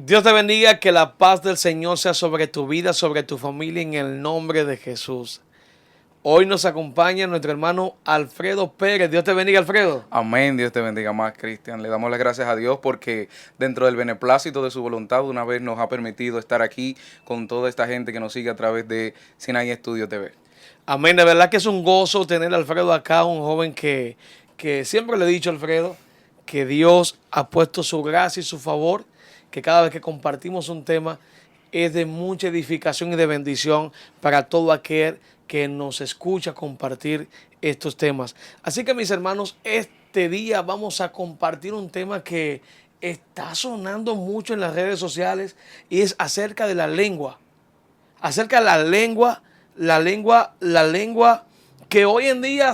Dios te bendiga, que la paz del Señor sea sobre tu vida, sobre tu familia, en el nombre de Jesús. Hoy nos acompaña nuestro hermano Alfredo Pérez. Dios te bendiga, Alfredo. Amén, Dios te bendiga más, Cristian. Le damos las gracias a Dios porque dentro del beneplácito de su voluntad una vez nos ha permitido estar aquí con toda esta gente que nos sigue a través de Sinaí Estudio TV. Amén, de verdad que es un gozo tener a Alfredo acá, un joven que siempre le he dicho, Alfredo, que Dios ha puesto su gracia y su favor, que cada vez que compartimos un tema es de mucha edificación y de bendición para todo aquel que nos escucha compartir estos temas. Así que, mis hermanos, este día vamos a compartir un tema que está sonando mucho en las redes sociales y es acerca de la lengua. Acerca de la lengua que hoy en día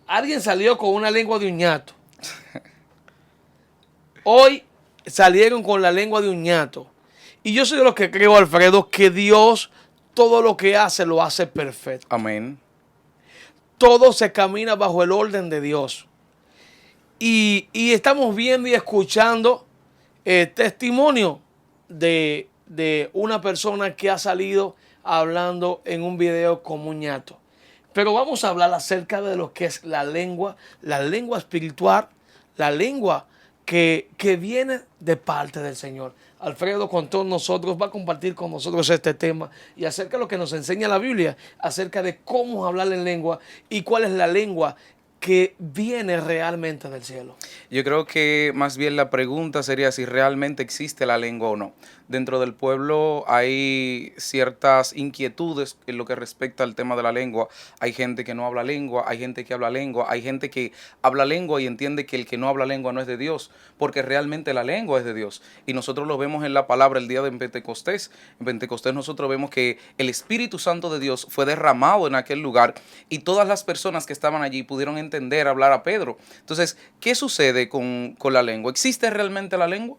alguien salió con una lengua de un ñato. Hoy salieron con la lengua de un ñato. Y yo soy de los que creo, Alfredo, que Dios todo lo que hace lo hace perfecto. Amén. Todo se camina bajo el orden de Dios. Y estamos viendo y escuchando testimonio de una persona que ha salido hablando en un video como un ñato. Pero vamos a hablar acerca de lo que es la lengua espiritual, la lengua que viene de parte del Señor. Alfredo con todos nosotros va a compartir con nosotros este tema y acerca de lo que nos enseña la Biblia, acerca de cómo hablar en lengua y cuál es la lengua que viene realmente del cielo. Yo creo que más bien la pregunta sería si realmente existe la lengua o no. Dentro del pueblo hay ciertas inquietudes en lo que respecta al tema de la lengua. Hay gente que no habla lengua, hay gente que habla lengua, hay gente que habla lengua y entiende que el que no habla lengua no es de Dios, porque realmente la lengua es de Dios. Y nosotros lo vemos en la palabra el día de Pentecostés. En Pentecostés nosotros vemos que el Espíritu Santo de Dios fue derramado en aquel lugar y todas las personas que estaban allí pudieron entender, hablar a Pedro. Entonces, ¿qué sucede con la lengua? ¿Existe realmente la lengua?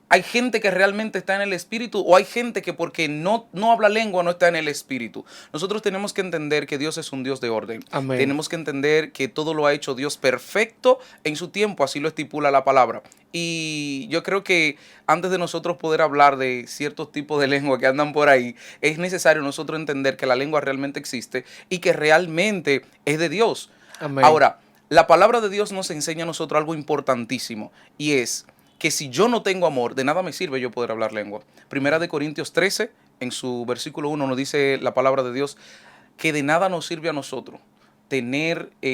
¿Hay gente que realmente está en el espíritu o hay gente que porque no habla lengua no está en el espíritu? Nosotros tenemos que entender que Dios es un Dios de orden. Amén. Tenemos que entender que todo lo ha hecho Dios perfecto en su tiempo, así lo estipula la palabra. Y yo creo que antes de nosotros poder hablar de ciertos tipos de lengua que andan por ahí, es necesario nosotros entender que la lengua realmente existe y que realmente es de Dios. Amén. Ahora, la palabra de Dios nos enseña a nosotros algo importantísimo y es que si yo no tengo amor, de nada me sirve yo poder hablar lengua. Primera de Corintios 13, en su versículo 1, nos dice la palabra de Dios que de nada nos sirve a nosotros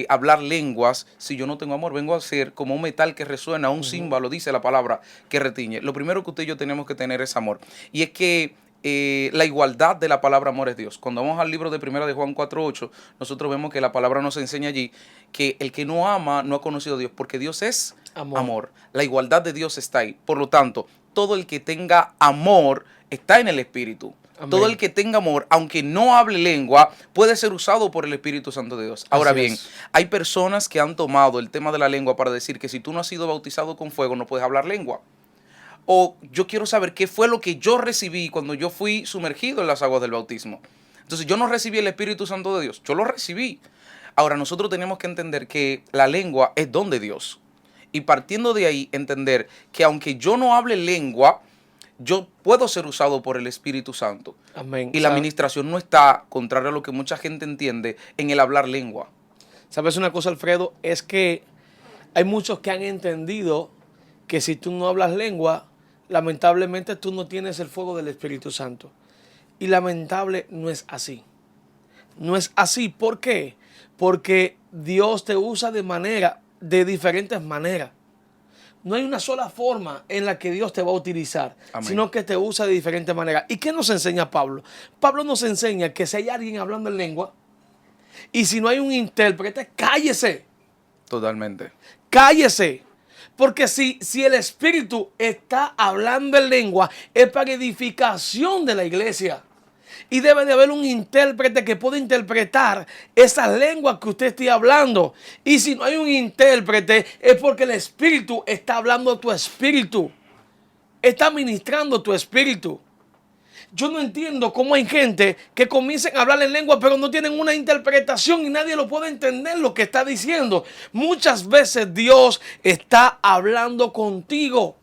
hablar lenguas si yo no tengo amor. Vengo a ser como un metal que resuena, un címbalo, dice la palabra, que retiñe. Lo primero que usted y yo tenemos que tener es amor. Y es que la igualdad de la palabra amor es Dios. Cuando vamos al libro de Primera de Juan 4:8, nosotros vemos que la palabra nos enseña allí que el que no ama no ha conocido a Dios, porque Dios es amor. La igualdad de Dios está ahí. Por lo tanto, todo el que tenga amor está en el Espíritu. Amén. Todo el que tenga amor, aunque no hable lengua, puede ser usado por el Espíritu Santo de Dios. Ahora bien, hay personas que han tomado el tema de la lengua para decir que si tú no has sido bautizado con fuego no puedes hablar lengua. O yo quiero saber qué fue lo que yo recibí cuando yo fui sumergido en las aguas del bautismo. Entonces yo no recibí el Espíritu Santo de Dios, yo lo recibí. Ahora nosotros tenemos que entender que la lengua es don de Dios. Y partiendo de ahí entender que aunque yo no hable lengua, yo puedo ser usado por el Espíritu Santo. Amén. Y la administración no está, contrario a lo que mucha gente entiende, en el hablar lengua. ¿Sabes una cosa, Alfredo? Es que hay muchos que han entendido que si tú no hablas lengua, lamentablemente tú no tienes el fuego del Espíritu Santo. Y lamentable no es así. No es así. ¿Por qué? Porque Dios te usa de diferentes maneras. No hay una sola forma en la que Dios te va a utilizar, amén, sino que te usa de diferentes maneras. ¿Y qué nos enseña Pablo? Pablo nos enseña que si hay alguien hablando en lengua y si no hay un intérprete, cállese. Totalmente. Cállese. Porque si el Espíritu está hablando en lengua, es para edificación de la iglesia. Y debe de haber un intérprete que pueda interpretar esas lenguas que usted esté hablando. Y si no hay un intérprete, es porque el Espíritu está hablando a tu espíritu. Está ministrando tu espíritu. Yo no entiendo cómo hay gente que comiencen a hablar en lengua, pero no tienen una interpretación y nadie lo puede entender lo que está diciendo. Muchas veces Dios está hablando contigo.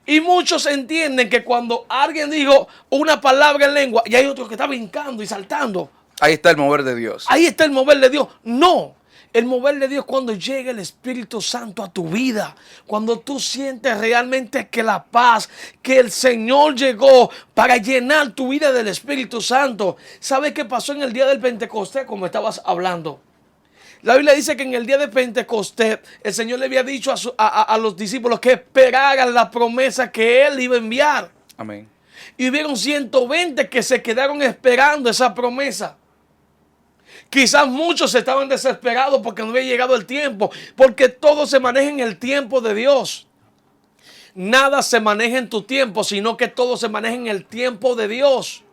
Y muchos entienden que cuando alguien dijo una palabra en lengua, y hay otro que está brincando y saltando, Ahí está el mover de Dios. ahí está el mover de Dios. No, el mover de Dios es cuando llega el Espíritu Santo a tu vida. Cuando tú sientes realmente que la paz, que el Señor llegó para llenar tu vida del Espíritu Santo. ¿Sabes qué pasó en el día del Pentecostés, como estabas hablando? La Biblia dice que en el día de Pentecostés el Señor le había dicho a los discípulos que esperaran la promesa que Él iba a enviar. Amén. Y hubieron 120 que se quedaron esperando esa promesa. Quizás muchos estaban desesperados porque no había llegado el tiempo, porque todo se maneja en el tiempo de Dios. Nada se maneja en tu tiempo, sino que todo se maneja en el tiempo de Dios.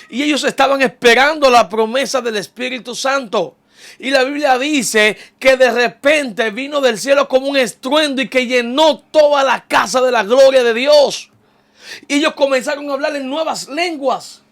Y ellos estaban esperando la promesa del Espíritu Santo. Y la Biblia dice que de repente vino del cielo como un estruendo y que llenó toda la casa de la gloria de Dios. Y ellos comenzaron a hablar en nuevas lenguas.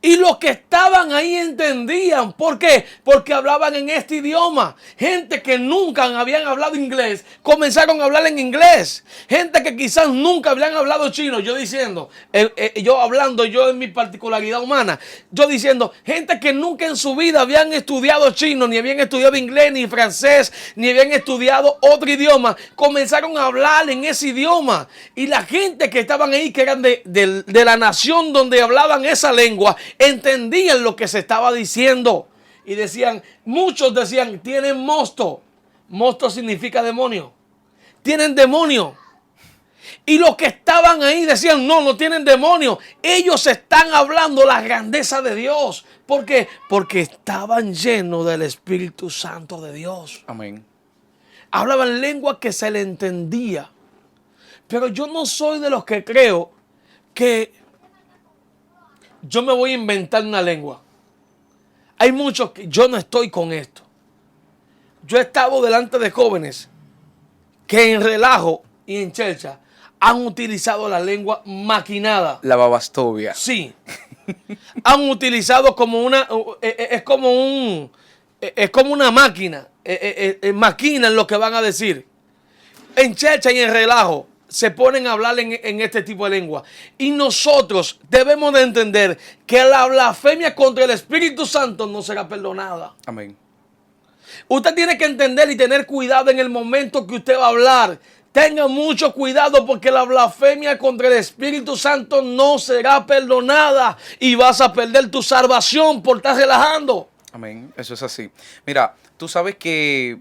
Y los que estaban ahí entendían. ¿Por qué? Porque hablaban en este idioma. Gente que nunca habían hablado inglés, comenzaron a hablar en inglés. Gente que quizás nunca habían hablado chino. Yo diciendo, yo en mi particularidad humana, yo diciendo, gente que nunca en su vida habían estudiado chino, ni habían estudiado inglés, ni francés, ni habían estudiado otro idioma, comenzaron a hablar en ese idioma. Y la gente que estaban ahí, que eran de la nación donde hablaban esa lengua, entendían lo que se estaba diciendo. Y decían, muchos decían, tienen mosto. Mosto significa demonio. Tienen demonio. Y los que estaban ahí decían, no, no tienen demonio. Ellos están hablando la grandeza de Dios. ¿Por qué? Porque estaban llenos del Espíritu Santo de Dios. Amén. Hablaban lengua que se le entendía. Pero yo no soy de los que creo que yo me voy a inventar una lengua. Hay muchos que yo no estoy con esto. Yo he estado delante de jóvenes que en relajo y en chelcha han utilizado la lengua maquinada. La babastovia. Sí. Han utilizado como una, es como una máquina. Maquinan lo que van a decir. En chelcha y en relajo se ponen a hablar en este tipo de lengua. Y nosotros debemos de entender que la blasfemia contra el Espíritu Santo no será perdonada. Amén. Usted tiene que entender y tener cuidado en el momento que usted va a hablar. Tenga mucho cuidado porque la blasfemia contra el Espíritu Santo no será perdonada. Y vas a perder tu salvación por estar relajando. Amén. Eso es así. Mira, tú sabes que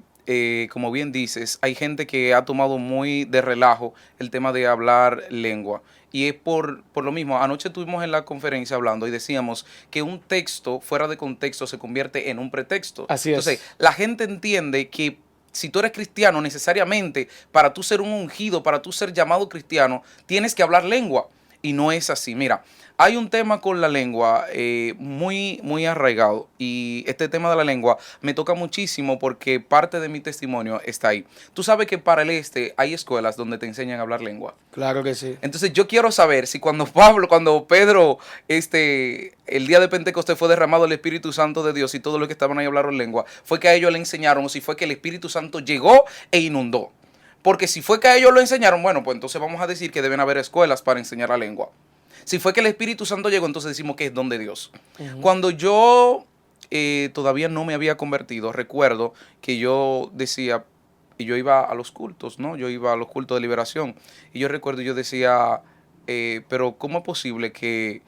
como bien dices, hay gente que ha tomado muy de relajo el tema de hablar lengua. Y es por lo mismo. Anoche estuvimos en la conferencia hablando y decíamos que un texto fuera de contexto se convierte en un pretexto. Así es. Entonces, la gente entiende que si tú eres cristiano, necesariamente para tú ser un ungido, para tú ser llamado cristiano, tienes que hablar lengua. Y no es así. Mira, hay un tema con la lengua muy, muy arraigado. Y este tema de la lengua me toca muchísimo porque parte de mi testimonio está ahí. Tú sabes que para el este hay escuelas donde te enseñan a hablar lengua. Claro que sí. Entonces yo quiero saber si cuando Pedro, el día de Pentecostés fue derramado el Espíritu Santo de Dios y todos los que estaban ahí hablaron lengua, fue que a ellos le enseñaron o si fue que el Espíritu Santo llegó e inundó. Porque si fue que a ellos lo enseñaron, bueno, pues entonces vamos a decir que deben haber escuelas para enseñar la lengua. Si fue que el Espíritu Santo llegó, entonces decimos que es don de Dios. Cuando yo todavía no me había convertido, recuerdo que yo decía, y yo iba a los cultos, ¿no? Yo iba a los cultos de liberación. Y yo recuerdo, yo decía, pero ¿cómo es posible que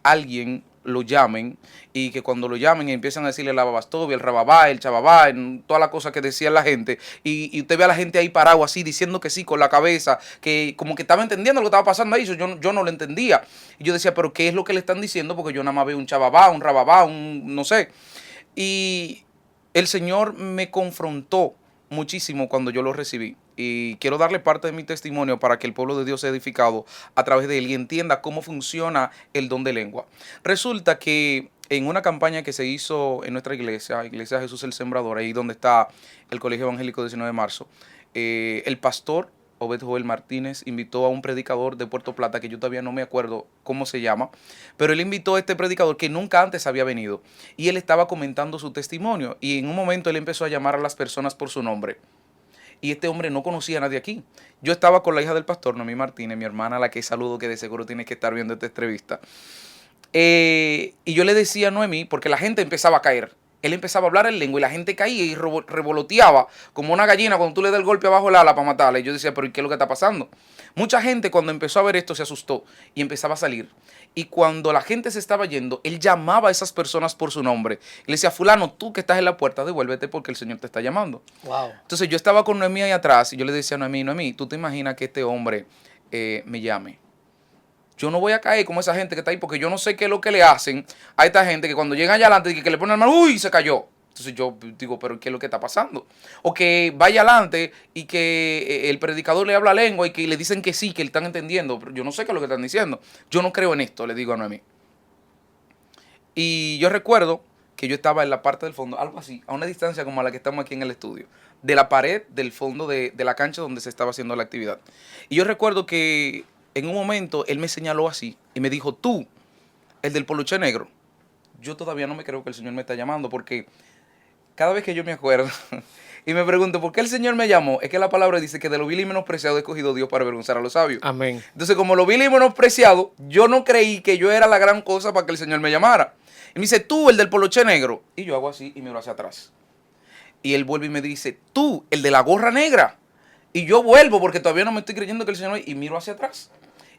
alguien lo llamen y que cuando lo llamen empiezan a decirle la babastovia, el rababá, el chababá, toda la cosa que decía la gente y usted ve a la gente ahí parado así diciendo que sí con la cabeza, que como que estaba entendiendo lo que estaba pasando ahí, yo no lo entendía y yo decía, pero ¿qué es lo que le están diciendo? Porque yo nada más veo un chababá, un rababá, no sé. Y el Señor me confrontó muchísimo cuando yo lo recibí. Y quiero darle parte de mi testimonio para que el pueblo de Dios sea edificado a través de él y entienda cómo funciona el don de lengua. Resulta que en una campaña que se hizo en nuestra iglesia, Iglesia Jesús el Sembrador, ahí donde está el Colegio Evangélico 19 de Marzo, el pastor Obed Joel Martínez invitó a un predicador de Puerto Plata, que yo todavía no me acuerdo cómo se llama, pero él invitó a este predicador que nunca antes había venido y él estaba comentando su testimonio y en un momento él empezó a llamar a las personas por su nombre. y este hombre no conocía a nadie aquí. Yo estaba con la hija del pastor, Noemí Martínez, mi hermana, a la que saludo, que de seguro tiene que estar viendo esta entrevista. Y yo le decía a Noemí, porque la gente empezaba a caer. Él empezaba a hablar en lengua y la gente caía y revoloteaba como una gallina cuando tú le das el golpe abajo el ala para matarla. Y yo decía, pero ¿y qué es lo que está pasando? Mucha gente cuando empezó a ver esto se asustó y empezaba a salir. Y cuando la gente se estaba yendo, él llamaba a esas personas por su nombre. Y le decía, fulano, tú que estás en la puerta, devuélvete porque el Señor te está llamando. Wow. Entonces yo estaba con Noemí ahí atrás y yo le decía a Noemí, Noemí, ¿tú te imaginas que este hombre me llame? Yo no voy a caer como esa gente que está ahí porque yo no sé qué es lo que le hacen a esta gente que cuando llega allá adelante que le ponen la mano, ¡uy! Se cayó. Entonces yo digo, ¿pero qué es lo que está pasando? O que vaya adelante y que el predicador le habla lengua y que le dicen que sí, que le están entendiendo. Pero yo no sé qué es lo que están diciendo. Yo no creo en esto, le digo a Noemí. Y yo recuerdo que yo estaba en la parte del fondo, algo así, a una distancia como a la que estamos aquí en el estudio, de la pared del fondo de la cancha donde se estaba haciendo la actividad. Y yo recuerdo que en un momento él me señaló así y me dijo, tú, el del poloche negro. Yo todavía no me creo que el Señor me está llamando porque cada vez que yo me acuerdo y me pregunto por qué el Señor me llamó, es que la palabra dice que de lo vil y menospreciado he escogido Dios para avergonzar a los sabios. Amén. Entonces, como lo vil y menospreciado, yo no creí que yo era la gran cosa para que el Señor me llamara. Y me dice, tú, el del poloche negro. Y yo hago así y miro hacia atrás. Y él vuelve y me dice, tú, el de la gorra negra. Y yo vuelvo porque todavía no me estoy creyendo que el Señor... Y miro hacia atrás.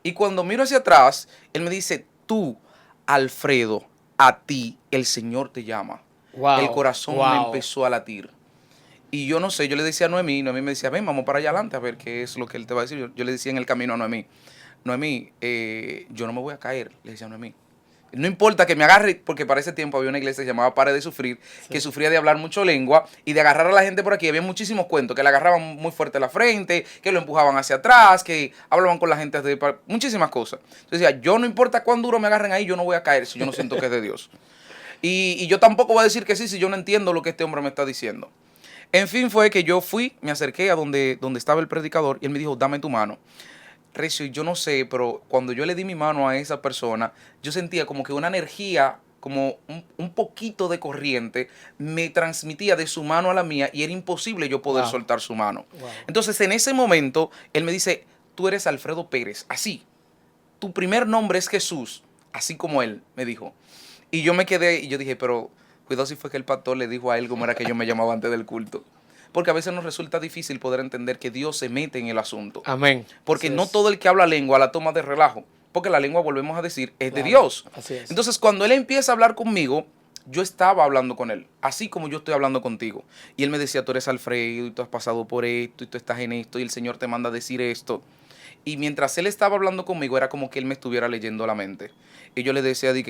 Y cuando miro hacia atrás, él me dice, tú, Alfredo, a ti el Señor te llama. Wow. El corazón me empezó a latir. Y yo no sé, yo le decía a Noemí me decía, ven, vamos para allá adelante a ver qué es lo que él te va a decir. Yo le decía en el camino a Noemí, yo no me voy a caer, le decía a Noemí. No importa que me agarre, porque para ese tiempo había una iglesia que se llamaba Pare de Sufrir, sí, que sufría de hablar mucho lengua y de agarrar a la gente por aquí. Había muchísimos cuentos, que le agarraban muy fuerte la frente, que lo empujaban hacia atrás, que hablaban con la gente, muchísimas cosas. Entonces decía, yo no importa cuán duro me agarren ahí, yo no voy a caer si yo no siento que es de Dios. Y yo tampoco voy a decir que sí si yo no entiendo lo que este hombre me está diciendo. En fin, fue que yo fui, me acerqué a donde estaba el predicador y él me dijo, dame tu mano. Recio, yo no sé, pero cuando yo le di mi mano a esa persona, yo sentía como que una energía, como un poquito de corriente, me transmitía de su mano a la mía y era imposible yo poder soltar su mano. Wow. Entonces, en ese momento, él me dice, tú eres Alfredo Pérez, así. Tu primer nombre es Jesús, así como él, me dijo. Y yo me quedé y yo dije, pero cuidado si fue que el pastor le dijo a él cómo era que yo me llamaba antes del culto. Porque a veces nos resulta difícil poder entender que Dios se mete en el asunto. Amén. Porque no todo el que habla lengua la toma de relajo. Porque la lengua, volvemos a decir, es de Dios. Así es. Entonces, cuando él empieza a hablar conmigo, yo estaba hablando con él, así como yo estoy hablando contigo. Y él me decía, tú eres Alfredo, y tú has pasado por esto, y tú estás en esto, y el Señor te manda a decir esto. Y mientras él estaba hablando conmigo, era como que él me estuviera leyendo la mente. Y yo le decía, ¿y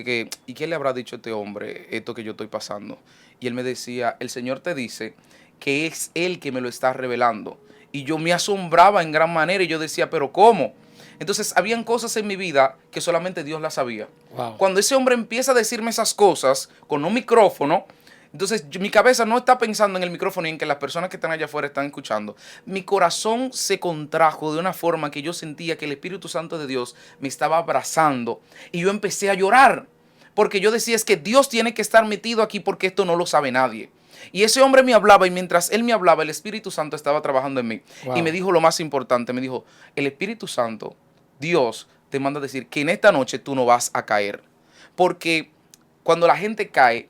qué le habrá dicho a este hombre esto que yo estoy pasando? Y él me decía, el Señor te dice que es Él que me lo está revelando. Y yo me asombraba en gran manera y yo decía, ¿pero cómo? Entonces, habían cosas en mi vida que solamente Dios las sabía. Wow. Cuando ese hombre empieza a decirme esas cosas con un micrófono, entonces mi cabeza no está pensando en el micrófono y en que las personas que están allá afuera están escuchando. Mi corazón se contrajo de una forma que yo sentía que el Espíritu Santo de Dios me estaba abrazando. Y yo empecé a llorar. Porque yo decía, es que Dios tiene que estar metido aquí porque esto no lo sabe nadie. Y ese hombre me hablaba y mientras él me hablaba, el Espíritu Santo estaba trabajando en mí. Wow. Y me dijo lo más importante, me dijo, el Espíritu Santo, Dios te manda a decir que en esta noche tú no vas a caer. Porque cuando la gente cae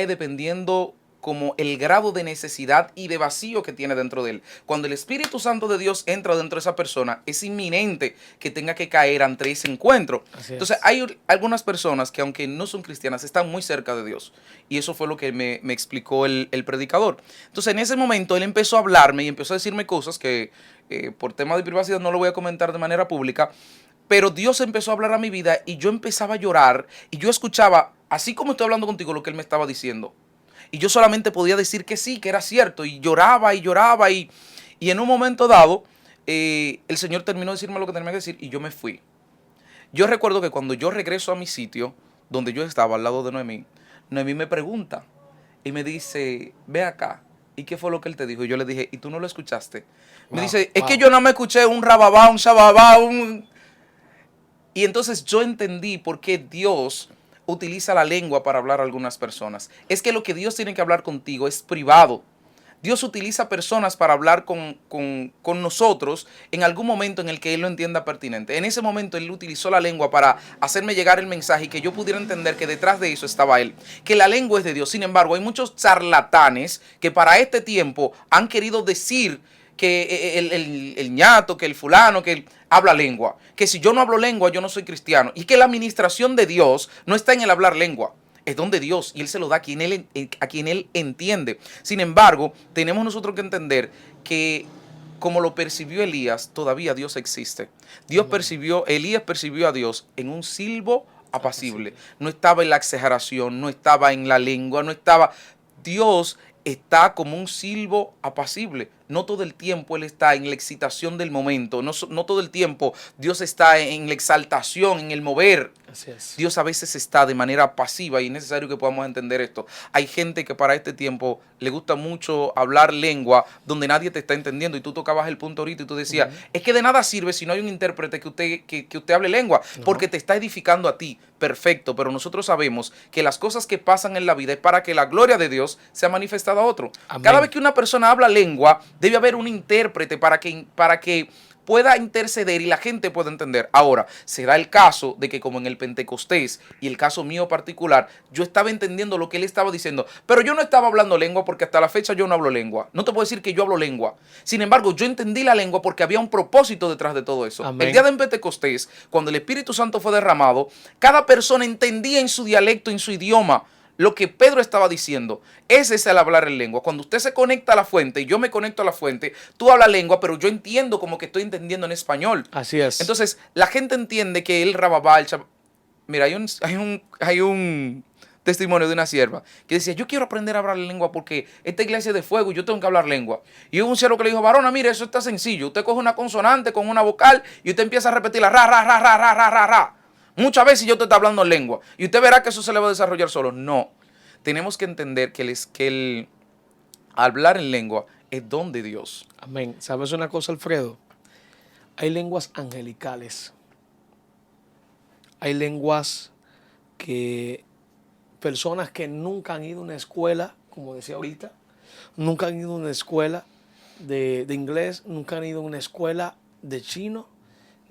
dependiendo como el grado de necesidad y de vacío que tiene dentro de él. Cuando el Espíritu Santo de Dios entra dentro de esa persona, es inminente que tenga que caer ante ese encuentro. Entonces, hay algunas personas que, aunque no son cristianas, están muy cerca de Dios. Y eso fue lo que me explicó el predicador. Entonces, en ese momento, él empezó a hablarme y empezó a decirme cosas que, por tema de privacidad, no lo voy a comentar de manera pública. Pero Dios empezó a hablar a mi vida y yo empezaba a llorar y yo escuchaba, así como estoy hablando contigo, lo que él me estaba diciendo. Y yo solamente podía decir que sí, que era cierto. Y lloraba y lloraba. Y en un momento dado, el Señor terminó de decirme lo que tenía que decir y yo me fui. Yo recuerdo que cuando yo regreso a mi sitio, donde yo estaba al lado de Noemí, Noemí me pregunta y me dice, ve acá. ¿Y qué fue lo que él te dijo? Y yo le dije, ¿y tú no lo escuchaste? Me dice, es que yo no me escuché un rababá, un shababá, Y entonces yo entendí por qué Dios utiliza la lengua para hablar a algunas personas. Es que lo que Dios tiene que hablar contigo es privado. Dios utiliza personas para hablar con nosotros en algún momento en el que Él lo entienda pertinente. En ese momento Él utilizó la lengua para hacerme llegar el mensaje y que yo pudiera entender que detrás de eso estaba Él, que la lengua es de Dios. Sin embargo, hay muchos charlatanes que para este tiempo han querido decir que el ñato, que el fulano, que habla lengua, que si yo no hablo lengua yo no soy cristiano, y que la administración de Dios no está en el hablar lengua, es don de Dios y Él se lo da a quien Él entiende. Sin embargo, tenemos nosotros que entender que como lo percibió Elías, todavía Dios existe. Elías percibió a Dios en un silbo apacible. No estaba en la exageración, no estaba en la lengua, no estaba. Dios está como un silbo apacible. No todo el tiempo Él está en la excitación del momento. No todo el tiempo Dios está en la exaltación, en el mover. Así es. Dios a veces está de manera pasiva y es necesario que podamos entender esto. Hay gente que para este tiempo le gusta mucho hablar lengua donde nadie te está entendiendo, y tú tocabas el punto ahorita y tú decías, es que de nada sirve si no hay un intérprete que usted hable lengua, porque te está edificando a ti. Perfecto, pero nosotros sabemos que las cosas que pasan en la vida es para que la gloria de Dios sea manifestada a otro. Amén. Cada vez que una persona habla lengua, debe haber un intérprete para que pueda interceder y la gente pueda entender. Ahora, será el caso de que como en el Pentecostés y el caso mío particular, yo estaba entendiendo lo que él estaba diciendo, pero yo no estaba hablando lengua porque hasta la fecha yo no hablo lengua. No te puedo decir que yo hablo lengua. Sin embargo, yo entendí la lengua porque había un propósito detrás de todo eso. Amén. El día de Pentecostés, cuando el Espíritu Santo fue derramado, cada persona entendía en su dialecto, en su idioma, lo que Pedro estaba diciendo. Ese es el hablar en lengua. Cuando usted se conecta a la fuente y yo me conecto a la fuente, tú hablas lengua, pero yo entiendo como que estoy entendiendo en español. Así es. Entonces, la gente entiende que el rababá, mira, hay un testimonio de una sierva que decía, yo quiero aprender a hablar lengua porque esta iglesia es de fuego y yo tengo que hablar lengua. Y hubo un siervo que le dijo, varona, mire, eso está sencillo. Usted coge una consonante con una vocal y usted empieza a repetirla, ra, ra, ra, ra, ra, ra, ra, ra. Muchas veces yo te está hablando en lengua y usted verá que eso se le va a desarrollar solo. No, tenemos que entender que el hablar en lengua es don de Dios. Amén. ¿Sabes una cosa, Alfredo? Hay lenguas angelicales. Hay lenguas que personas que nunca han ido a una escuela, como decía ahorita, nunca han ido a una escuela de inglés, nunca han ido a una escuela de chino,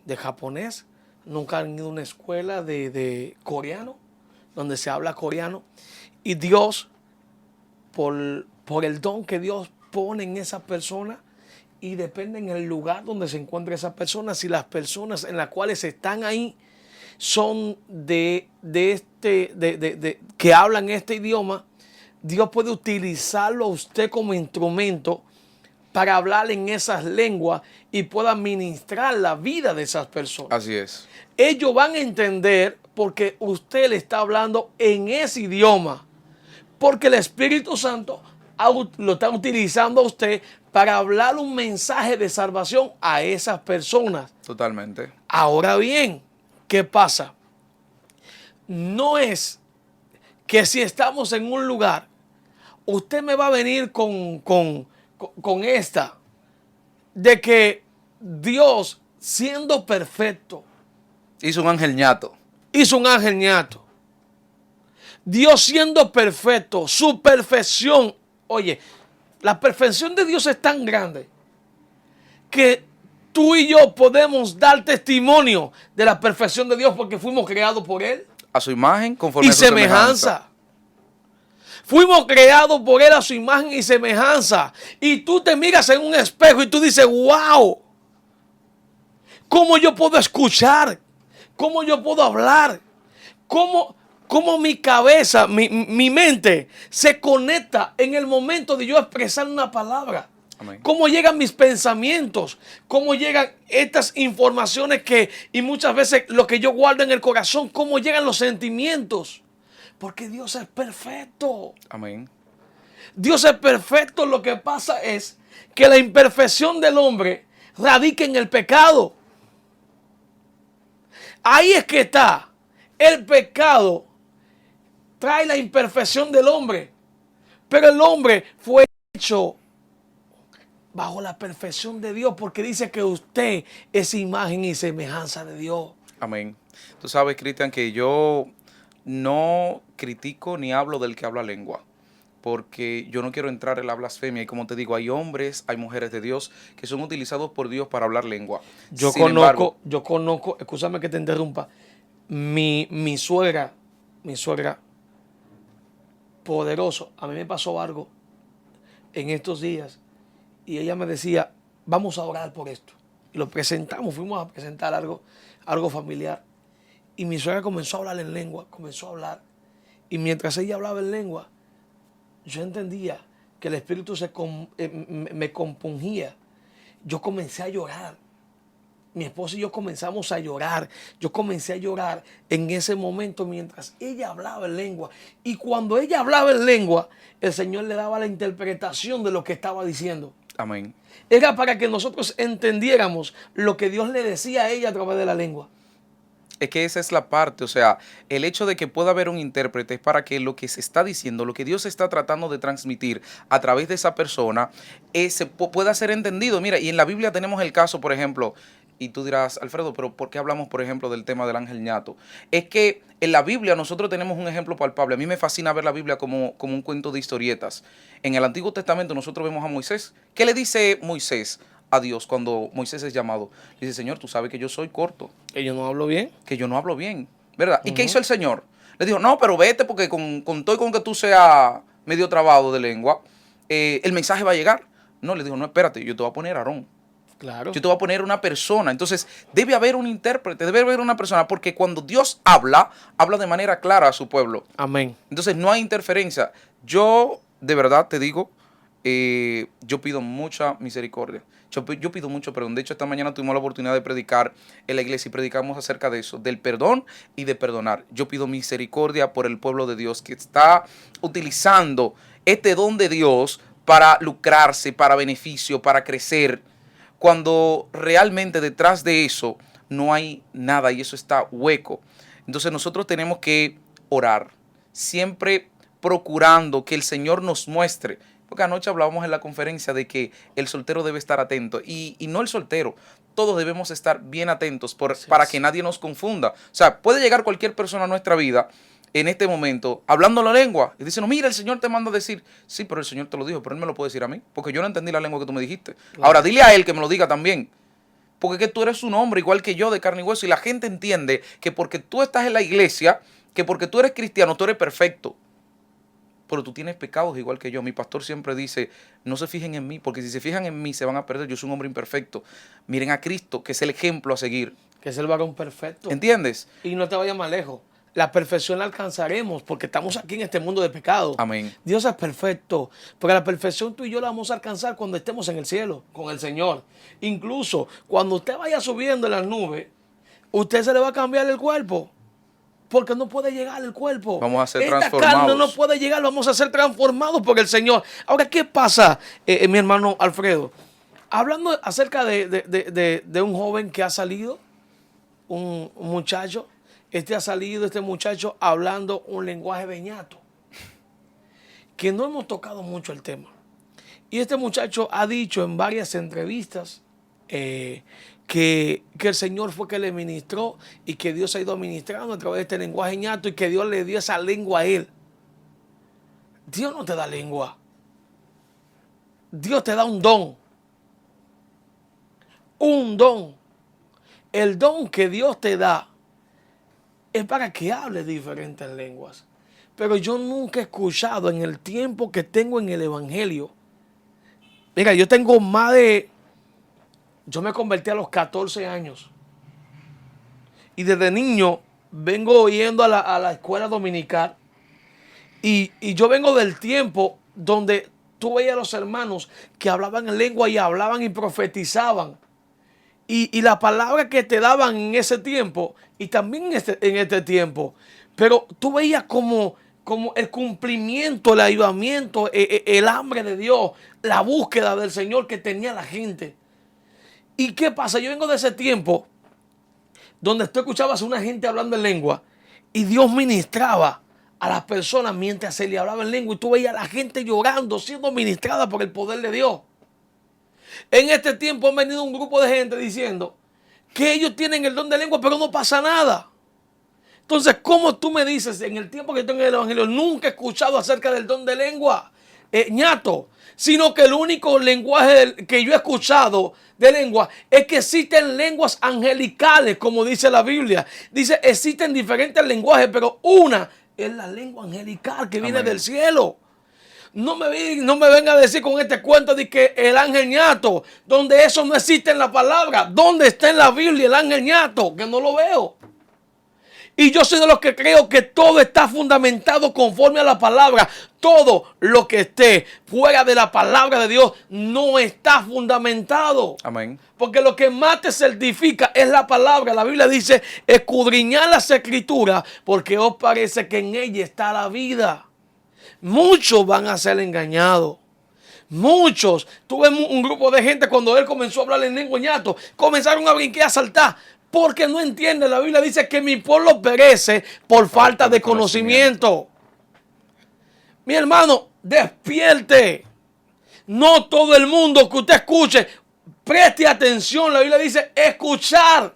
de japonés, nunca han ido a una escuela de coreano, donde se habla coreano. Y Dios, por el don que Dios pone en esa persona, y depende en el lugar donde se encuentre esa persona, si las personas en las cuales están ahí son que hablan este idioma, Dios puede utilizarlo a usted como instrumento para hablar en esas lenguas y pueda ministrar la vida de esas personas. Así es. Ellos van a entender porque usted le está hablando en ese idioma, porque el Espíritu Santo lo está utilizando a usted para hablar un mensaje de salvación a esas personas. Totalmente. Ahora bien, ¿qué pasa? No es que si estamos en un lugar, usted me va a venir con esta, de que Dios, siendo perfecto, hizo un ángel ñato. Hizo un ángel ñato. Dios siendo perfecto, su perfección. Oye, la perfección de Dios es tan grande que tú y yo podemos dar testimonio de la perfección de Dios porque fuimos creados por Él. A su imagen, conforme y a su semejanza. Fuimos creados por Él a su imagen y semejanza. Y tú te miras en un espejo y tú dices, wow, ¿cómo yo puedo escuchar? ¿Cómo yo puedo hablar? ¿Cómo mi cabeza, mi mente se conecta en el momento de yo expresar una palabra? Amén. ¿Cómo llegan mis pensamientos? ¿Cómo llegan estas informaciones y muchas veces lo que yo guardo en el corazón? ¿Cómo llegan los sentimientos? Porque Dios es perfecto. Amén. Dios es perfecto. Lo que pasa es que la imperfección del hombre radica en el pecado. Ahí es que está. El pecado trae la imperfección del hombre. Pero el hombre fue hecho bajo la perfección de Dios, porque dice que usted es imagen y semejanza de Dios. Amén. Tú sabes, Cristian, que yo no critico ni hablo del que habla lengua. porque yo no quiero entrar en la blasfemia. Y como te digo, hay hombres, hay mujeres de Dios que son utilizados por Dios para hablar lengua. Sin embargo, Yo conozco, escúchame que te interrumpa, mi suegra, poderoso, a mí me pasó algo en estos días y ella me decía, vamos a orar por esto. Y lo presentamos, fuimos a presentar algo familiar. Y mi suegra comenzó a hablar en lengua, comenzó a hablar. Y mientras ella hablaba en lengua, yo entendía que el espíritu me compungía. Yo comencé a llorar. Mi esposa y yo comenzamos a llorar. Yo comencé a llorar en ese momento mientras ella hablaba en lengua. Y cuando ella hablaba en lengua, el Señor le daba la interpretación de lo que estaba diciendo. amén. Era para que nosotros entendiéramos lo que Dios le decía a ella a través de la lengua. Es que esa es la parte, o sea, el hecho de que pueda haber un intérprete es para que lo que se está diciendo, lo que Dios está tratando de transmitir a través de esa persona, pueda ser entendido. Mira, y en la Biblia tenemos el caso, por ejemplo, y tú dirás, Alfredo, pero ¿por qué hablamos, por ejemplo, del tema del ángel ñato? Es que en la Biblia nosotros tenemos un ejemplo palpable. A mí me fascina ver la Biblia como un cuento de historietas. En el Antiguo Testamento nosotros vemos a Moisés. ¿Qué le dice Moisés a Dios cuando Moisés es llamado? Le dice, Señor, tú sabes que yo soy corto. Que yo no hablo bien. Que yo no hablo bien, ¿verdad? ¿Y qué hizo el Señor? Le dijo, no, pero vete porque con todo y con que tú seas medio trabado de lengua, el mensaje va a llegar. No, le dijo, no, espérate, yo te voy a poner a Aarón. Claro. Yo te voy a poner una persona. Entonces, debe haber un intérprete, debe haber una persona, porque cuando Dios habla, habla de manera clara a su pueblo. Amén. Entonces, no hay interferencia. Yo, de verdad, te digo, yo pido mucha misericordia. Yo pido mucho perdón. De hecho, esta mañana tuvimos la oportunidad de predicar en la iglesia y predicamos acerca de eso, del perdón y de perdonar. Yo pido misericordia por el pueblo de Dios que está utilizando este don de Dios para lucrarse, para beneficio, para crecer, cuando realmente detrás de eso no hay nada y eso está hueco. Entonces nosotros tenemos que orar, siempre procurando que el Señor nos muestre. Porque anoche hablábamos en la conferencia de que el soltero debe estar atento. Y no el soltero, todos debemos estar bien atentos para que nadie nos confunda. O sea, puede llegar cualquier persona a nuestra vida en este momento hablando la lengua y diciendo, mira, el Señor te manda a decir, sí, pero el Señor te lo dijo, pero Él me lo puede decir a mí, porque yo no entendí la lengua que tú me dijiste. Claro. Ahora, dile a Él que me lo diga también. Porque es que tú eres un hombre igual que yo, de carne y hueso, y la gente entiende que porque tú estás en la iglesia, que porque tú eres cristiano, tú eres perfecto. Pero tú tienes pecados igual que yo. Mi pastor siempre dice, no se fijen en mí, porque si se fijan en mí se van a perder. Yo soy un hombre imperfecto. Miren a Cristo, que es el ejemplo a seguir. Que es el varón perfecto. ¿Entiendes? Y no te vayas más lejos. La perfección la alcanzaremos porque estamos aquí en este mundo de pecado. Amén. Dios es perfecto, porque la perfección tú y yo la vamos a alcanzar cuando estemos en el cielo con el Señor. Incluso cuando usted vaya subiendo en las nubes, usted se le va a cambiar el cuerpo. Porque no puede llegar el cuerpo. Vamos a ser Esta transformados. carne no puede llegar, vamos a ser transformados por el Señor. Ahora, ¿qué pasa, mi hermano Alfredo? Hablando acerca de un joven que ha salido, un muchacho, este muchacho hablando un lenguaje beñato, que no hemos tocado mucho el tema. Y este muchacho ha dicho en varias entrevistas que el Señor fue que le ministró y que Dios ha ido ministrando a través de este lenguaje ñato y que Dios le dio esa lengua a él. Dios no te da lengua. Dios te da un don. Un don. El don que Dios te da es para que hables diferentes lenguas. Pero yo nunca he escuchado en el tiempo que tengo en el Evangelio. Mira, yo tengo más de... Yo me convertí a los 14 años. Y desde niño vengo yendo a la escuela dominical. Y yo vengo del tiempo donde tú veías a los hermanos que hablaban en lengua y hablaban y profetizaban. Y la palabra que te daban en ese tiempo y también en este tiempo. Pero tú veías como el cumplimiento, el avivamiento, el hambre de Dios, la búsqueda del Señor que tenía la gente. ¿Y qué pasa? Yo vengo de ese tiempo donde tú escuchabas a una gente hablando en lengua y Dios ministraba a las personas mientras se le hablaba en lengua y tú veías a la gente llorando, siendo ministrada por el poder de Dios. En este tiempo han venido un grupo de gente diciendo que ellos tienen el don de lengua, pero no pasa nada. Entonces, ¿cómo tú me dices en el tiempo que tengo en el Evangelio, nunca he escuchado acerca del don de lengua, ñato? Sino que el único lenguaje que yo he escuchado de lengua es que existen lenguas angelicales, como dice la Biblia. Dice, existen diferentes lenguajes, pero una es la lengua angelical que viene Amén. del cielo. No me venga a decir con este cuento de que el ángel ñato, donde eso no existe en la palabra. ¿Dónde está en la Biblia el ángel ñato? Que no lo veo. Y yo soy de los que creo que todo está fundamentado conforme a la palabra. Todo lo que esté fuera de la palabra de Dios no está fundamentado. Amén. Porque lo que más te certifica es la palabra. La Biblia dice, escudriñad las escrituras porque os parece que en ella está la vida. Muchos van a ser engañados. Muchos. Tuve un grupo de gente cuando él comenzó a hablar en lengua ñato. Comenzaron a brincar y a saltar. Porque no entienden. La Biblia dice que mi pueblo perece por falta de conocimiento. Mi hermano, despierte. No todo el mundo que usted escuche, preste atención. La Biblia dice escuchar.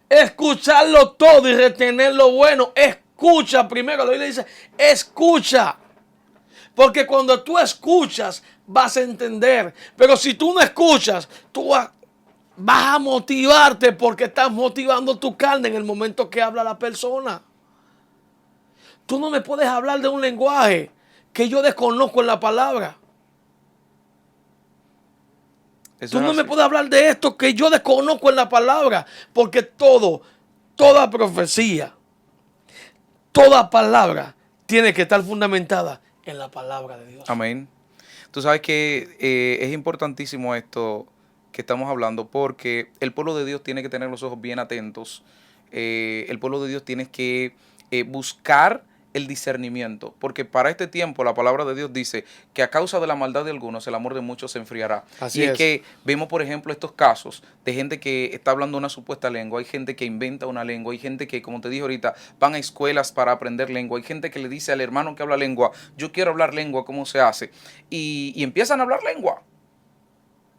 Escucharlo todo y retener lo bueno. Escucha primero. La Biblia dice escucha. Porque cuando tú escuchas, vas a entender. Pero si tú no escuchas, tú vas a motivarte porque estás motivando tu carne en el momento que habla la persona. Tú no me puedes hablar de un lenguaje que yo desconozco en la palabra. Tú no me puedes hablar de esto que yo desconozco en la palabra. Porque toda profecía, toda palabra tiene que estar fundamentada en la palabra de Dios. Amén. Tú sabes que es importantísimo esto que estamos hablando porque el pueblo de Dios tiene que tener los ojos bien atentos. El pueblo de Dios tiene que buscar el discernimiento, porque para este tiempo la palabra de Dios dice que a causa de la maldad de algunos el amor de muchos se enfriará. Así y es es. que vemos, por ejemplo, estos casos de gente que está hablando una supuesta lengua, hay gente que inventa una lengua, hay gente que, como te dije ahorita, van a escuelas para aprender lengua, hay gente que le dice al hermano que habla lengua, yo quiero hablar lengua, ¿cómo se hace? Y empiezan a hablar lengua.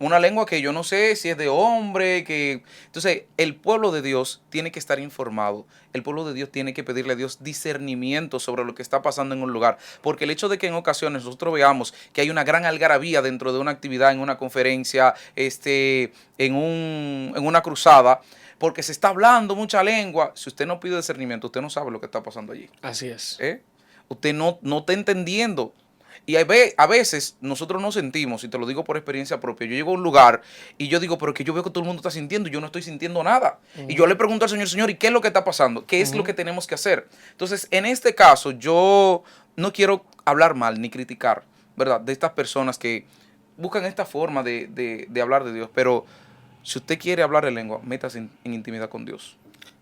Una lengua que yo no sé si es de hombre, que... Entonces, el pueblo de Dios tiene que estar informado. El pueblo de Dios tiene que pedirle a Dios discernimiento sobre lo que está pasando en un lugar. Porque el hecho de que en ocasiones nosotros veamos que hay una gran algarabía dentro de una actividad, en una conferencia, en una cruzada, porque se está hablando mucha lengua, si usted no pide discernimiento, usted no sabe lo que está pasando allí. Así es. Usted no está entendiendo. Y a veces nosotros nos sentimos, y te lo digo por experiencia propia, yo llego a un lugar y yo digo, pero es que yo veo que todo el mundo está sintiendo y yo no estoy sintiendo nada. Y yo le pregunto al Señor, ¿y qué es lo que está pasando? ¿Qué es lo que tenemos que hacer? Entonces, en este caso, yo no quiero hablar mal ni criticar, ¿verdad? De estas personas que buscan esta forma de hablar de Dios, pero si usted quiere hablar en lengua, métase en intimidad con Dios.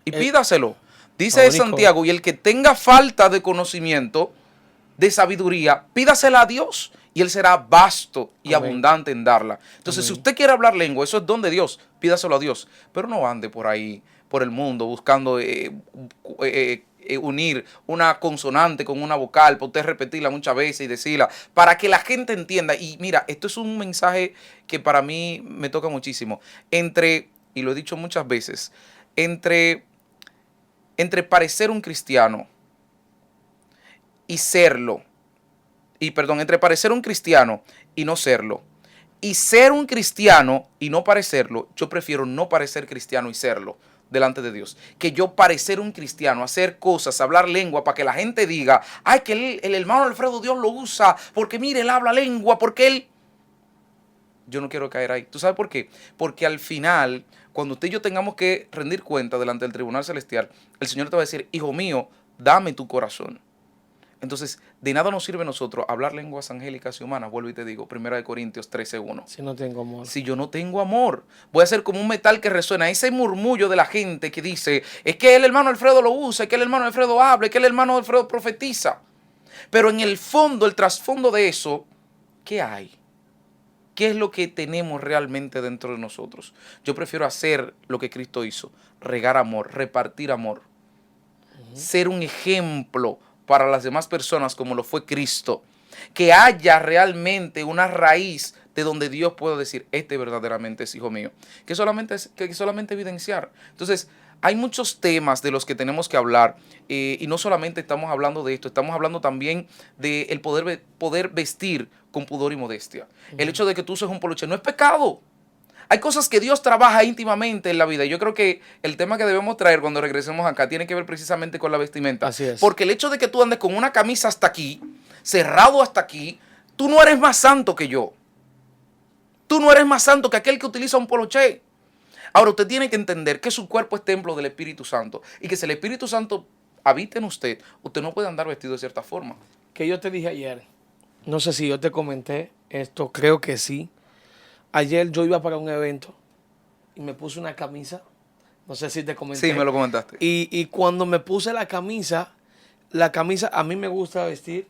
Y pídaselo. Dice Santiago, y el que tenga falta de conocimiento, de sabiduría, pídasela a Dios y Él será vasto y abundante en darla. Entonces, si usted quiere hablar lengua, eso es don de Dios, pídaselo a Dios. Pero no ande por ahí, por el mundo, buscando unir una consonante con una vocal, para usted repetirla muchas veces y decirla, para que la gente entienda. Y mira, esto es un mensaje que para mí me toca muchísimo. Y lo he dicho muchas veces, entre parecer un cristiano y serlo, entre parecer un cristiano y no serlo, y ser un cristiano y no parecerlo, yo prefiero no parecer cristiano y serlo delante de Dios, que yo parecer un cristiano, hacer cosas, hablar lengua para que la gente diga, ay, que el hermano Alfredo Dios lo usa, porque mire, él habla lengua, porque él... Yo no quiero caer ahí. ¿Tú sabes por qué? Porque al final, cuando usted y yo tengamos que rendir cuenta delante del tribunal celestial, el Señor te va a decir, hijo mío, dame tu corazón. Entonces, de nada nos sirve a nosotros hablar lenguas angélicas y humanas, vuelvo y te digo, 1 Corintios 13:1. Si no tengo amor. Si yo no tengo amor, voy a ser como un metal que resuena. Ese murmullo de la gente que dice, es que el hermano Alfredo lo usa, es que el hermano Alfredo habla, es que el hermano Alfredo profetiza. Pero en el fondo, el trasfondo de eso, ¿qué hay? ¿Qué es lo que tenemos realmente dentro de nosotros? Yo prefiero hacer lo que Cristo hizo, regar amor, repartir amor, ser un ejemplo para las demás personas como lo fue Cristo, que haya realmente una raíz de donde Dios pueda decir, este verdaderamente es hijo mío, que solamente evidenciar. Entonces, hay muchos temas de los que tenemos que hablar y no solamente estamos hablando de esto, estamos hablando también de el poder vestir con pudor y modestia. El hecho de que tú uses un poloche no es pecado. Hay cosas que Dios trabaja íntimamente en la vida. Yo creo que el tema que debemos traer cuando regresemos acá tiene que ver precisamente con la vestimenta. Así es. Porque el hecho de que tú andes con una camisa hasta aquí, cerrado hasta aquí, tú no eres más santo que yo. Tú no eres más santo que aquel que utiliza un poloché. Ahora, usted tiene que entender que su cuerpo es templo del Espíritu Santo y que si el Espíritu Santo habita en usted, usted no puede andar vestido de cierta forma. Que yo te dije ayer, no sé si yo te comenté esto, creo que sí. Ayer yo iba para un evento y me puse una camisa, no sé si te comenté. Sí, me lo comentaste. Y cuando me puse la camisa, a mí me gusta vestir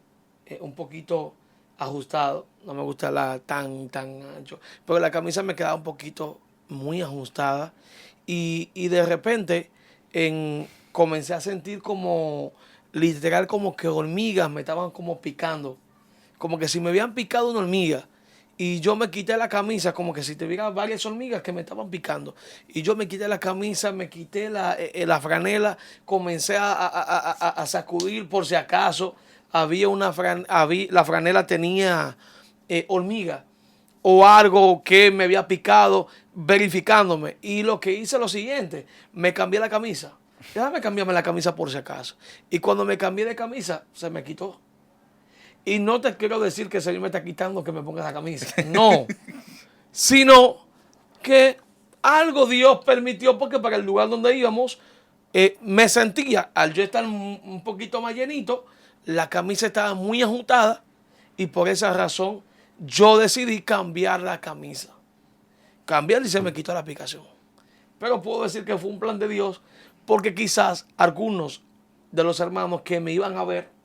un poquito ajustado, no me gusta tan ancho, pero la camisa me quedaba un poquito muy ajustada y de repente comencé a sentir como, literal, como que hormigas me estaban como picando, como que si me habían picado una hormiga. Y yo me quité la camisa, como que si tuviera varias hormigas que me estaban picando. Y yo me quité la camisa, me quité la franela, comencé a sacudir por si acaso la franela tenía hormiga o algo que me había picado, verificándome. Y lo que hice es lo siguiente, me cambié la camisa. Déjame cambiarme la camisa por si acaso. Y cuando me cambié de camisa, se me quitó. Y no te quiero decir que el Señor me está quitando que me ponga esa camisa. No. Sino que algo Dios permitió porque para el lugar donde íbamos me sentía, al yo estar un poquito más llenito, la camisa estaba muy ajustada y por esa razón yo decidí cambiar la camisa. Cambiar y se me quitó la aplicación. Pero puedo decir que fue un plan de Dios porque quizás algunos de los hermanos que me iban a ver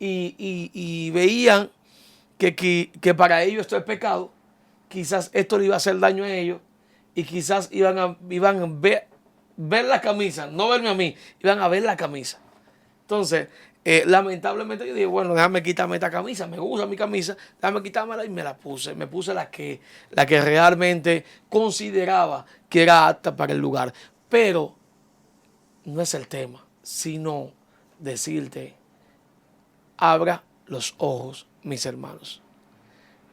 y veían que para ellos esto es pecado, quizás esto le iba a hacer daño a ellos y quizás iban a ver la camisa, no verme a mí, iban a ver la camisa. Entonces, lamentablemente yo dije, bueno, déjame quitarme esta camisa, me gusta mi camisa, déjame quitármela y me la puse. Me puse la que realmente consideraba que era apta para el lugar. Pero no es el tema, sino decirte, abra los ojos, mis hermanos.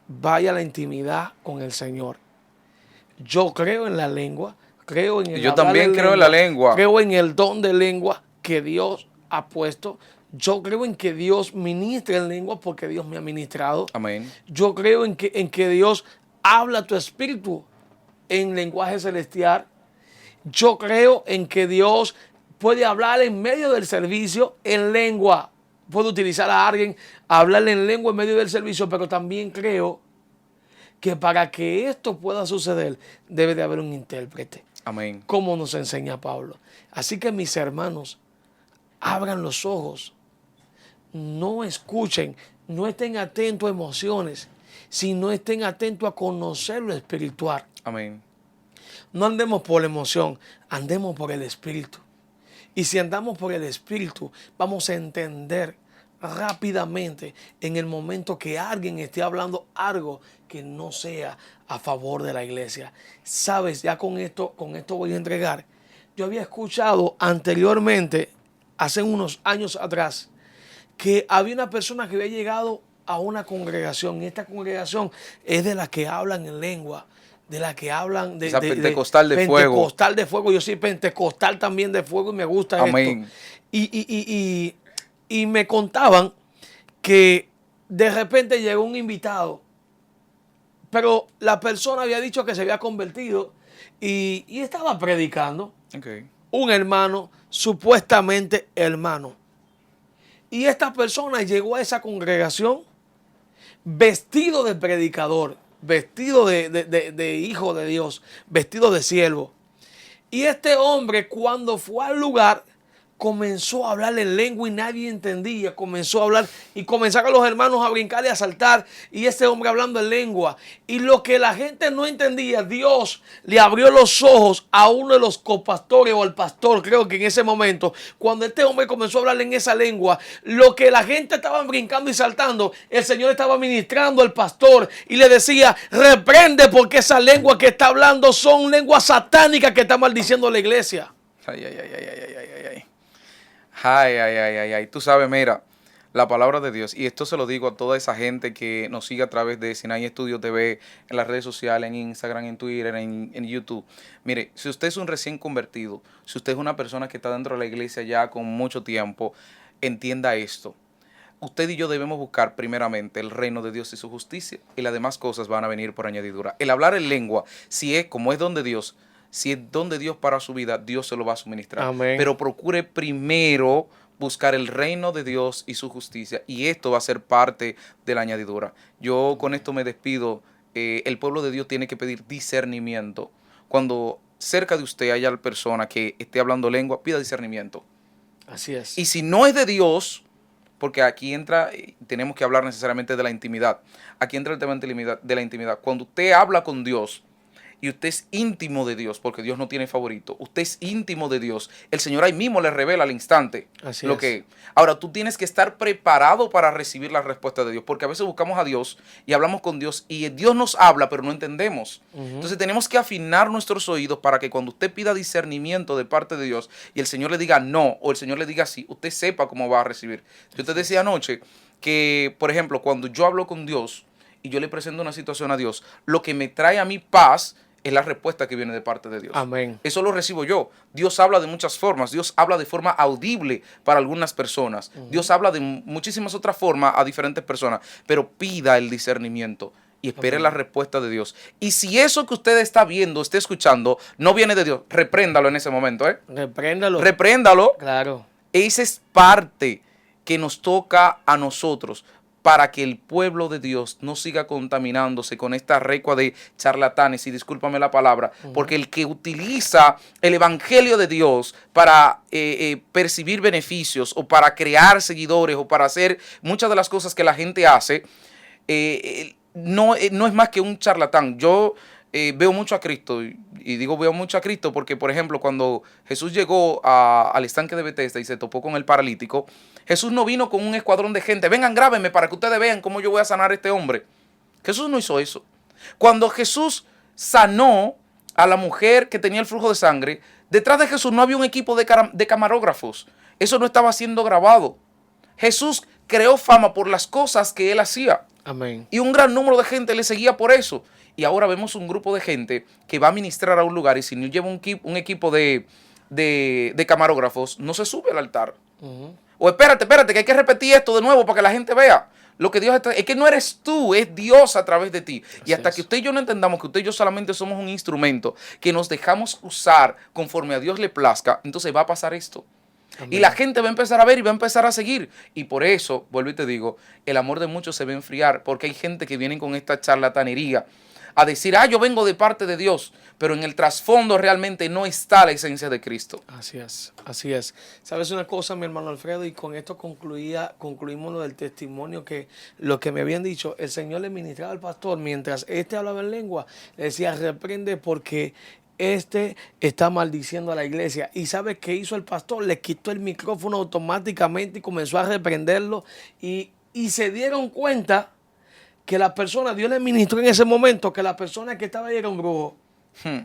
Vaya a la intimidad con el Señor. Yo creo en la lengua, creo en el Yo también creo en la lengua. Creo en el don de lengua que Dios ha puesto. Yo creo en que Dios ministra en lengua porque Dios me ha ministrado. Amén. Yo creo en que Dios habla a tu espíritu en lenguaje celestial. Yo creo en que Dios puede hablar en medio del servicio en lengua. Puedo utilizar a alguien, hablarle en lengua en medio del servicio, pero también creo que para que esto pueda suceder, debe de haber un intérprete. Amén. Como nos enseña Pablo. Así que mis hermanos, abran los ojos, no escuchen, no estén atentos a emociones, sino estén atentos a conocer lo espiritual. Amén. No andemos por la emoción, andemos por el espíritu. Y si andamos por el espíritu, vamos a entender rápidamente en el momento que alguien esté hablando algo que no sea a favor de la iglesia. Sabes, ya con esto voy a entregar. Yo había escuchado anteriormente, hace unos años atrás, que había una persona que había llegado a una congregación. Y esta congregación es de las que hablan en lengua, de la que hablan de pentecostal de fuego. Pentecostal de fuego. Yo soy pentecostal también de fuego y me gusta Amén. esto. Y me contaban que de repente llegó un invitado, pero la persona había dicho que se había convertido y estaba predicando. Okay. Un hermano, supuestamente hermano. Y esta persona llegó a esa congregación vestido de predicador, vestido de hijo de Dios, vestido de siervo. Y este hombre, cuando fue al lugar, comenzó a hablar en lengua y nadie entendía. Comenzó a hablar y comenzaron los hermanos a brincar y a saltar. Y este hombre hablando en lengua. Y lo que la gente no entendía, Dios le abrió los ojos a uno de los copastores o al pastor, creo que en ese momento, cuando este hombre comenzó a hablar en esa lengua, lo que la gente estaba brincando y saltando, el Señor estaba ministrando al pastor y le decía, reprende porque esa lengua que está hablando son lenguas satánicas que está maldiciendo la iglesia. Ay, ay, ay, ay, ay, ay, ay, ay. Ay, ay, ay, ay, ay. Tú sabes, mira, la palabra de Dios, y esto se lo digo a toda esa gente que nos sigue a través de Sinaí Estudio TV, en las redes sociales, en Instagram, en Twitter, en YouTube. Mire, si usted es un recién convertido, si usted es una persona que está dentro de la iglesia ya con mucho tiempo, entienda esto. Usted y yo debemos buscar primeramente el reino de Dios y su justicia, y las demás cosas van a venir por añadidura. El hablar en lengua, si es como es don de Dios, si es don de Dios para su vida, Dios se lo va a suministrar. Amén. Pero procure primero buscar el reino de Dios y su justicia, y esto va a ser parte de la añadidura. Yo con esto me despido. El pueblo de Dios tiene que pedir discernimiento. Cuando cerca de usted haya persona que esté hablando lengua, pida discernimiento. Así es. Y si no es de Dios, porque aquí entra, tenemos que hablar necesariamente de la intimidad. Aquí entra el tema de la intimidad. Cuando usted habla con Dios y usted es íntimo de Dios, porque Dios no tiene favorito, usted es íntimo de Dios, el Señor ahí mismo le revela al instante Así lo es. que es. Ahora, tú tienes que estar preparado para recibir la respuesta de Dios, porque a veces buscamos a Dios y hablamos con Dios y Dios nos habla, pero no entendemos. Entonces tenemos que afinar nuestros oídos para que cuando usted pida discernimiento de parte de Dios y el Señor le diga no o el Señor le diga sí, usted sepa cómo va a recibir. Yo te decía anoche que, por ejemplo, cuando yo hablo con Dios y yo le presento una situación a Dios, lo que me trae a mí paz es la respuesta que viene de parte de Dios. Amén. Eso lo recibo yo. Dios habla de muchas formas. Dios habla de forma audible para algunas personas. Dios habla de muchísimas otras formas a diferentes personas. Pero pida el discernimiento y espere la respuesta de Dios. Y si eso que usted está viendo, está escuchando, no viene de Dios, repréndalo en ese momento. Repréndalo. Repréndalo. Claro. Esa es parte que nos toca a nosotros, para que el pueblo de Dios no siga contaminándose con esta recua de charlatanes, y discúlpame la palabra, porque el que utiliza el evangelio de Dios para percibir beneficios o para crear seguidores o para hacer muchas de las cosas que la gente hace, no es más que un charlatán. Yo veo mucho a Cristo, y digo veo mucho a Cristo porque, por ejemplo, cuando Jesús llegó al estanque de Betesda y se topó con el paralítico, Jesús no vino con un escuadrón de gente, vengan, grábenme para que ustedes vean cómo yo voy a sanar a este hombre. Jesús no hizo eso. Cuando Jesús sanó a la mujer que tenía el flujo de sangre, detrás de Jesús no había un equipo de camarógrafos. Eso no estaba siendo grabado. Jesús creó fama por las cosas que él hacía. Amén. Y un gran número de gente le seguía por eso. Y ahora vemos un grupo de gente que va a ministrar a un lugar y si no lleva un equipo de camarógrafos, no se sube al altar. O espérate, que hay que repetir esto de nuevo para que la gente vea. Lo que Dios está, es que no eres tú, es Dios a través de ti. Y hasta que usted y yo no entendamos que usted y yo solamente somos un instrumento que nos dejamos usar conforme a Dios le plazca, entonces va a pasar esto. Amén. Y la gente va a empezar a ver y va a empezar a seguir. Y por eso, vuelvo y te digo, el amor de muchos se va a enfriar, porque hay gente que viene con esta charlatanería a decir, yo vengo de parte de Dios, pero en el trasfondo realmente no está la esencia de Cristo. Así es, así es. ¿Sabes una cosa, mi hermano Alfredo? Y con esto concluimos lo del testimonio, que lo que me habían dicho, el Señor le ministraba al pastor mientras hablaba en lengua, le decía, reprende porque está maldiciendo a la iglesia. ¿Y sabes qué hizo el pastor? Le quitó el micrófono automáticamente y comenzó a reprenderlo, y se dieron cuenta que la persona, Dios le ministró en ese momento, que la persona que estaba ahí era un brujo,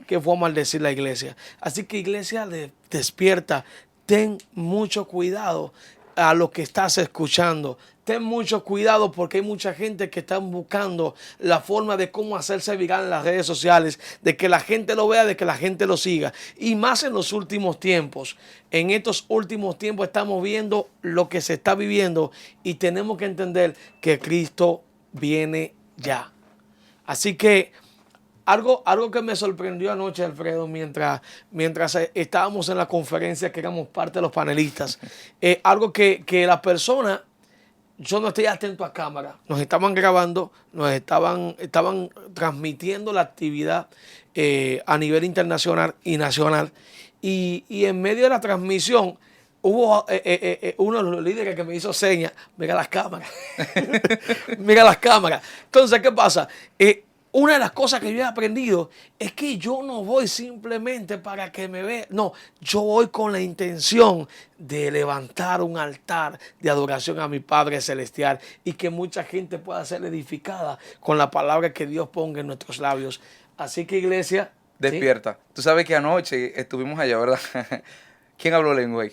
que fue a maldecir la iglesia. Así que, iglesia, despierta, ten mucho cuidado a lo que estás escuchando. Ten mucho cuidado porque hay mucha gente que está buscando la forma de cómo hacerse viral en las redes sociales, de que la gente lo vea, de que la gente lo siga. Y más en los últimos tiempos. En estos últimos tiempos estamos viendo lo que se está viviendo y tenemos que entender que Cristo viene ya. Así que algo que me sorprendió anoche, Alfredo, mientras estábamos en la conferencia, que éramos parte de los panelistas, algo que la persona, yo no estoy atento a cámara, nos estaban grabando, nos estaban transmitiendo la actividad a nivel internacional y nacional, y en medio de la transmisión hubo uno de los líderes que me hizo señas, mira las cámaras, mira las cámaras. Entonces, ¿qué pasa? Una de las cosas que yo he aprendido es que yo no voy simplemente para que me vean, no, yo voy con la intención de levantar un altar de adoración a mi Padre Celestial y que mucha gente pueda ser edificada con la palabra que Dios ponga en nuestros labios. Así que, iglesia, despierta. ¿Sí? Tú sabes que anoche estuvimos allá, ¿verdad? ¿Quién habló lengua ahí?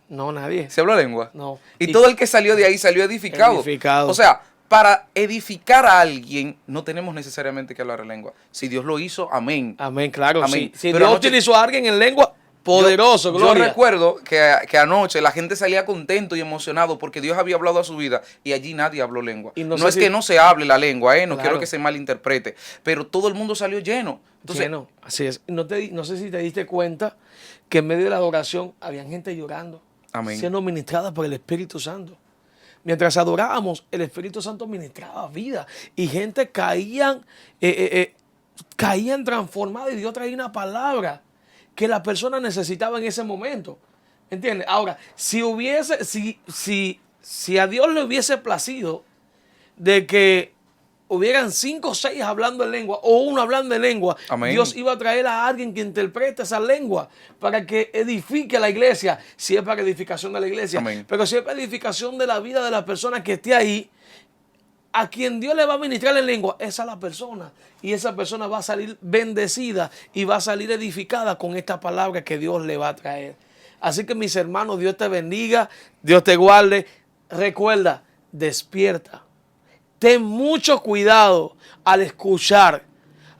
No, nadie. ¿Se habló lengua? No. Y todo el que salió de ahí salió edificado. Edificado. O sea, para edificar a alguien no tenemos necesariamente que hablar lengua. Si Dios lo hizo, amén. Amén, claro. Amén. Si Pero Dios anoche- utilizó a alguien en lengua, poderoso, Yo gloria. recuerdo que anoche la gente salía contento y emocionado porque Dios había hablado a su vida y allí nadie habló lengua. Y No, no sé es si- que no se hable la lengua, no Claro. quiero que se malinterprete, pero todo el mundo salió lleno. Entonces, Lleno. Así es. No sé si te diste cuenta que en medio de la adoración había gente llorando, Amén. siendo ministrada por el Espíritu Santo. Mientras adorábamos, el Espíritu Santo ministraba vida y gente caían transformadas y Dios traía una palabra que la persona necesitaba en ese momento. ¿Entiendes? Ahora, si a Dios le hubiese placido de que hubieran 5 o 6 hablando en lengua o uno hablando en lengua, Amén. Dios iba a traer a alguien que interprete esa lengua para que edifique a la iglesia, si es para edificación de la iglesia. Amén. Pero si es para edificación de la vida de la persona que esté ahí, a quien Dios le va a ministrar en lengua, esa es la persona. Y esa persona va a salir bendecida y va a salir edificada con esta palabra que Dios le va a traer. Así que mis hermanos, Dios te bendiga, Dios te guarde. Recuerda, despierta. Ten mucho cuidado al escuchar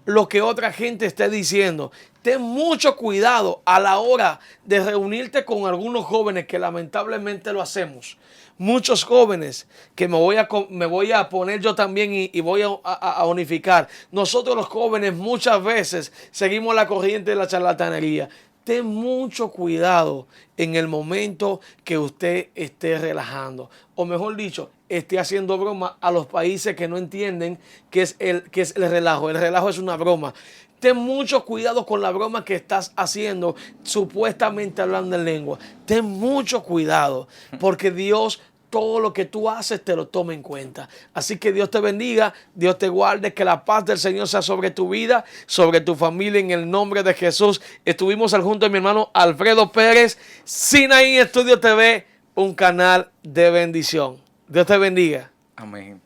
lo que otra gente esté diciendo. Ten mucho cuidado a la hora de reunirte con algunos jóvenes que lamentablemente lo hacemos. Muchos jóvenes que me voy a poner yo también y voy a unificar. Nosotros los jóvenes muchas veces seguimos la corriente de la charlatanería. Ten mucho cuidado en el momento que usted esté relajando. O mejor dicho, esté haciendo broma a los países que no entienden qué es el relajo. El relajo es una broma. Ten mucho cuidado con la broma que estás haciendo, supuestamente hablando en lengua. Ten mucho cuidado, porque Dios todo lo que tú haces te lo toma en cuenta. Así que Dios te bendiga, Dios te guarde, que la paz del Señor sea sobre tu vida, sobre tu familia, en el nombre de Jesús. Estuvimos al junto de mi hermano Alfredo Pérez, Sinaí Estudio TV, un canal de bendición. Dios te bendiga. amén.